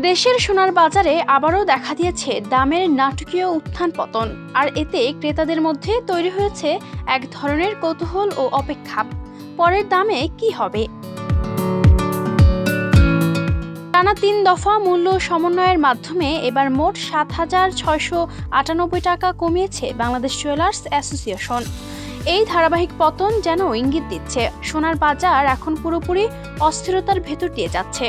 দেশের সোনার বাজারে আবারও দেখা দিয়েছে দামের নাটকীয় উত্থান পতন, আর এতে ক্রেতাদের মধ্যে তৈরি হয়েছে এক ধরনের কৌতূহল ও অপেক্ষা। পরের দামে কি হবে? টানা ৩ দফা মূল্য সমন্বয়ের মাধ্যমে এবার মোট ৭,৬৯৮ টাকা কমিয়েছে বাংলাদেশ জুয়েলার্স অ্যাসোসিয়েশন। এই ধারাবাহিক পতন যেন ইঙ্গিত দিচ্ছে সোনার বাজার এখন পুরোপুরি অস্থিরতার ভেতর দিয়ে যাচ্ছে।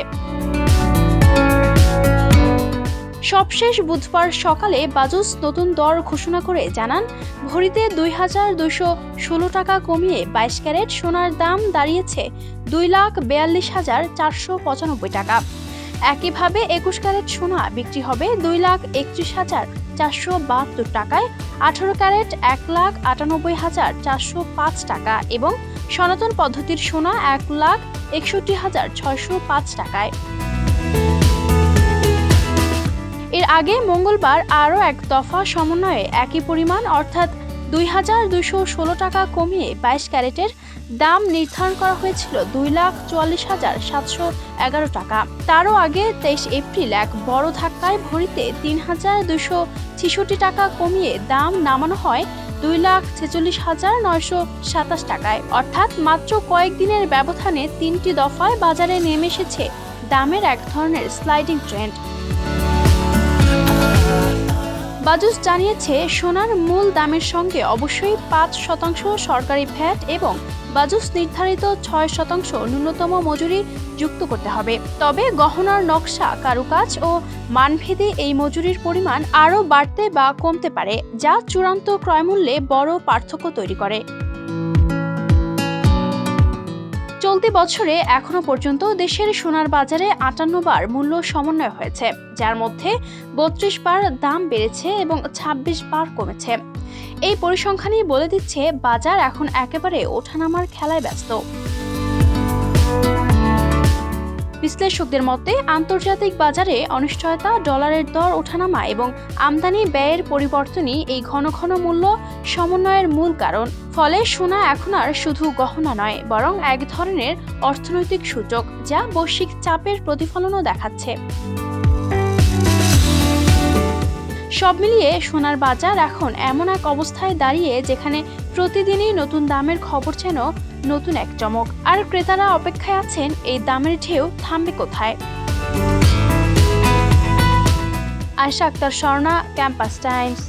সবশেষ বুধবার সকালে বাজুস নতুন দর ঘোষণা করে জানান, ভরিতে ২,২১৬ টাকা কমিয়ে ২২ ক্যারেট সোনার দাম দাঁড়িয়েছে ২,৪২,৪৯৫ টাকা। একইভাবে ২১ ক্যারেট সোনা বিক্রি হবে ২,৩১,৪৭২ টাকায়, ১৮ ক্যারেট ১,৯৮,৪০৫ টাকা এবং সনাতন পদ্ধতির সোনা ১,৬১,৬০৫ টাকায়। এর আগে মঙ্গলবার আরও এক দফা সমন্বয়ে একই পরিমাণ অর্থাৎ ২,২১৬ টাকা কমিয়ে ২২ ক্যারেটের দাম নির্ধারণ করা হয়েছিল ২,৪৪,৭১১ টাকা। তারও আগে ২৩ এপ্রিল এক বড় ধাক্কায় ভরিতে ৩,২৬৬ টাকা কমিয়ে দাম নামানো হয় ২,৪৬,৯২৭ টাকায়। অর্থাৎ মাত্র কয়েকদিনের ব্যবধানে ৩টি দফায় বাজারে নেমে এসেছে দামের এক ধরনের স্লাইডিং ট্রেন্ড। বাজুস জানিয়েছে, সোনার মূল দামের সঙ্গে অবশ্যই ৫% সরকারি ভ্যাট এবং বাজুস নির্ধারিত ৬% ন্যূনতম মজুরি যুক্ত করতে হবে। তবে গহনার নকশা, কারুকাজ ও মানভেদে এই মজুরির পরিমাণ আরও বাড়তে বা কমতে পারে, যা চূড়ান্ত ক্রয়মূল্যে বড় পার্থক্য তৈরি করে। চলতি বছরে এখনো পর্যন্ত দেশের সোনার বাজারে ৫৮ বার মূল্য সমন্বয় হয়েছে, যার মধ্যে ৩২ বার দাম বেড়েছে এবং ২৬ বার কমেছে। এই পরিসংখ্যানই বলে দিচ্ছে বাজার এখন একেবারে ওঠানামার খেলায় ব্যস্ত। বিশ্লেষকদের মতে, আন্তর্জাতিক বাজারে অনিশ্চয়তা, ডলারের দর ওঠানামা এবং আমদানি ব্যয়ের পরিবর্তনই এই ঘন ঘন মূল্য সমন্বয়ের মূল কারণ। ফলে সোনা এখন আর শুধু গহনা নয়, বরং এক ধরনের অর্থনৈতিক সূচক, যা বৈশ্বিক চাপের প্রতিফলনও দেখাচ্ছে। সব মিলিয়ে সোনার বাজার এখন এমন এক অবস্থায় দাঁড়িয়ে যেখানে প্রতিদিনই নতুন দামের খবর যেন নতুন এক চমক, আর ক্রেতারা অপেক্ষায় আছেন এই দামের ঢেউ থামবে কোথায়। Ayesha Akter Swarna, campus Times.